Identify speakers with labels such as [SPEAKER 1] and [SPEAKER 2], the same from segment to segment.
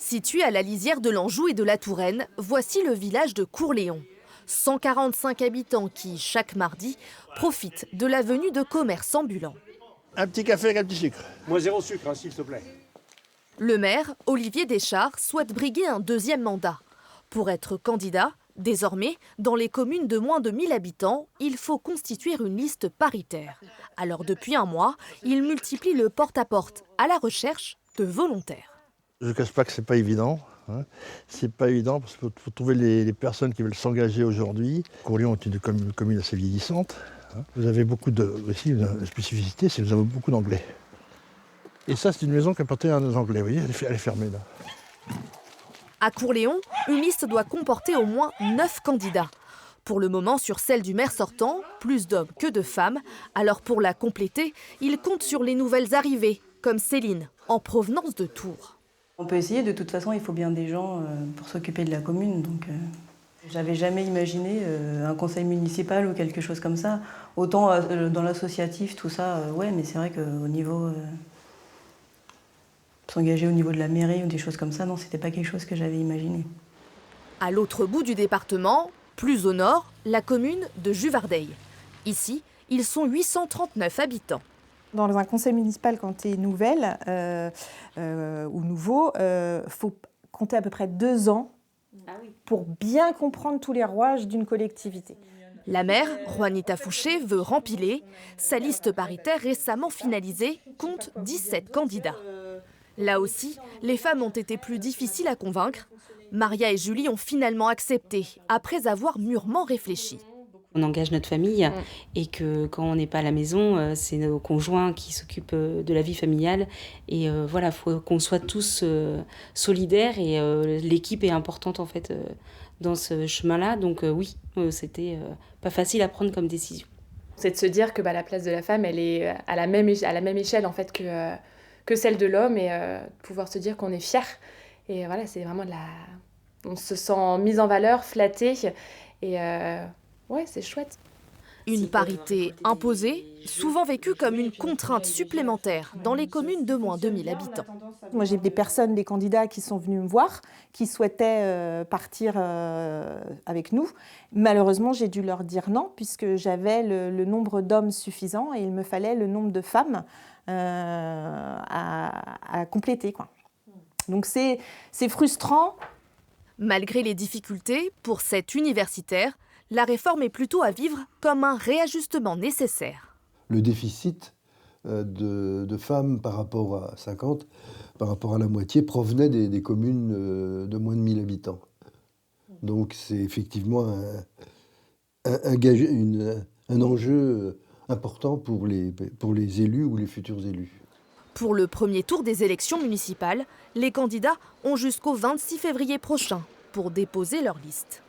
[SPEAKER 1] Situé à la lisière de l'Anjou et de la Touraine, voici le village de Courléon. 145 habitants qui, chaque mardi, profitent de la venue de commerces ambulants.
[SPEAKER 2] Un petit café avec un petit sucre.
[SPEAKER 3] Moi, 0 sucre, s'il te plaît.
[SPEAKER 1] Le maire, Olivier Deschards, souhaite briguer un deuxième mandat. Pour être candidat, désormais, dans les communes de moins de 1000 habitants, il faut constituer une liste paritaire. Alors depuis un mois, il multiplie le porte-à-porte à la recherche de volontaires.
[SPEAKER 2] Je ne cache pas que c'est pas évident. C'est pas évident parce qu'il faut trouver les personnes qui veulent s'engager aujourd'hui. Courléon est une commune assez vieillissante. Vous avez aussi une spécificité, c'est que vous avez beaucoup d'anglais. Et ça, c'est une maison qui appartient à nos anglais. Vous voyez, elle est fermée là.
[SPEAKER 1] À Courléon, une liste doit comporter au moins 9 candidats. Pour le moment, sur celle du maire sortant, plus d'hommes que de femmes. Alors pour la compléter, il compte sur les nouvelles arrivées, comme Céline, en provenance de Tours.
[SPEAKER 4] On peut essayer, de toute façon, il faut bien des gens pour s'occuper de la commune. Donc, j'avais jamais imaginé un conseil municipal ou quelque chose comme ça. Autant dans l'associatif, tout ça, ouais, mais c'est vrai qu'au niveau... s'engager au niveau de la mairie ou des choses comme ça, non, c'était pas quelque chose que j'avais imaginé.
[SPEAKER 1] À l'autre bout du département, plus au nord, la commune de Juvardeil. Ici, ils sont 839 habitants.
[SPEAKER 5] Dans un conseil municipal, quand tu es nouvelle ou nouveau, faut compter à peu près 2 ans pour bien comprendre tous les rouages d'une collectivité.
[SPEAKER 1] La maire, Juanita Fouché, veut rempiler. Sa liste paritaire récemment finalisée compte 17 candidats. Là aussi, les femmes ont été plus difficiles à convaincre. Maria et Julie ont finalement accepté, après avoir mûrement réfléchi.
[SPEAKER 6] On engage notre famille et que quand on n'est pas à la maison, c'est nos conjoints qui s'occupent de la vie familiale. Et voilà, il faut qu'on soit tous solidaires et l'équipe est importante en fait dans ce chemin-là. Donc oui, c'était pas facile à prendre comme décision.
[SPEAKER 7] C'est de se dire que la place de la femme, elle est à la même échelle en fait que celle de l'homme et pouvoir se dire qu'on est fier. Et voilà, c'est vraiment on se sent mise en valeur, flatté et ouais, c'est chouette.
[SPEAKER 1] Une parité imposée, souvent vécue comme une contrainte supplémentaire dans les communes de moins de 1000 habitants.
[SPEAKER 5] Moi, j'ai des candidats qui sont venus me voir, qui souhaitaient partir avec nous. Malheureusement, j'ai dû leur dire non, puisque j'avais le nombre d'hommes suffisant et il me fallait le nombre de femmes à compléter, quoi. Donc c'est frustrant.
[SPEAKER 1] Malgré les difficultés, pour cette universitaire, la réforme est plutôt à vivre comme un réajustement nécessaire.
[SPEAKER 8] Le déficit de femmes par rapport à 50, par rapport à la moitié, provenait des communes de moins de 1000 habitants. Donc c'est effectivement un enjeu important pour les élus ou les futurs élus.
[SPEAKER 1] Pour le premier tour des élections municipales, les candidats ont jusqu'au 26 février prochain pour déposer leur liste.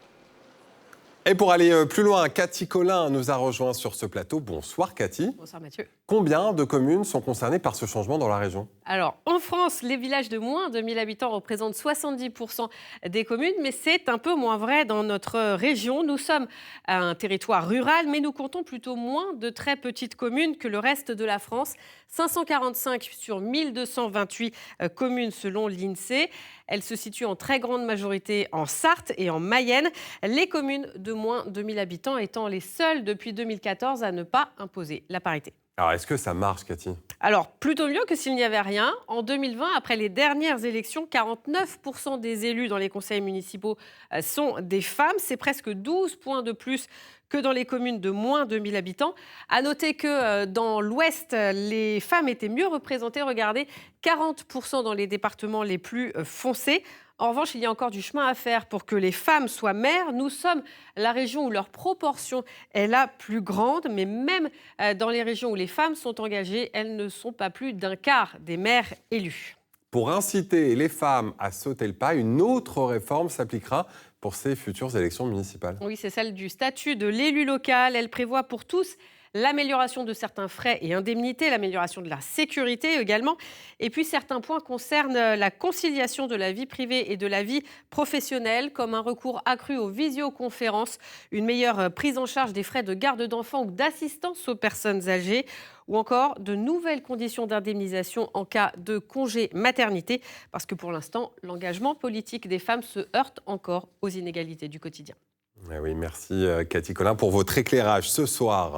[SPEAKER 9] Et pour aller plus loin, Cathy Collin nous a rejoint sur ce plateau. Bonsoir Cathy.
[SPEAKER 10] Bonsoir Mathieu.
[SPEAKER 9] Combien de communes sont concernées par ce changement dans la région ?
[SPEAKER 10] Alors, en France, les villages de moins de 1000 habitants représentent 70% des communes, mais c'est un peu moins vrai dans notre région. Nous sommes un territoire rural, mais nous comptons plutôt moins de très petites communes que le reste de la France. 545 sur 1228 communes selon l'INSEE. Elles se situent en très grande majorité en Sarthe et en Mayenne. Les communes de moins de 1000 habitants étant les seules depuis 2014 à ne pas imposer la parité.
[SPEAKER 9] Alors, est-ce que ça marche, Cathy ?
[SPEAKER 10] Alors, plutôt mieux que s'il n'y avait rien. En 2020, après les dernières élections, 49% des élus dans les conseils municipaux sont des femmes. C'est presque 12 points de plus que dans les communes de moins de 1000 habitants. À noter que dans l'Ouest, les femmes étaient mieux représentées. Regardez, 40% dans les départements les plus foncés. En revanche, il y a encore du chemin à faire pour que les femmes soient maires. Nous sommes la région où leur proportion est la plus grande, mais même dans les régions où les femmes sont engagées, elles ne sont pas plus d'un quart des maires élus.
[SPEAKER 9] Pour inciter les femmes à sauter le pas, une autre réforme s'appliquera pour ces futures élections municipales.
[SPEAKER 10] Oui, c'est celle du statut de l'élu local. Elle prévoit pour tous l'amélioration de certains frais et indemnités, l'amélioration de la sécurité également. Et puis certains points concernent la conciliation de la vie privée et de la vie professionnelle, comme un recours accru aux visioconférences, une meilleure prise en charge des frais de garde d'enfants ou d'assistance aux personnes âgées, ou encore de nouvelles conditions d'indemnisation en cas de congé maternité, parce que pour l'instant, l'engagement politique des femmes se heurte encore aux inégalités du quotidien.
[SPEAKER 9] Oui, merci Cathy Collin pour votre éclairage ce soir.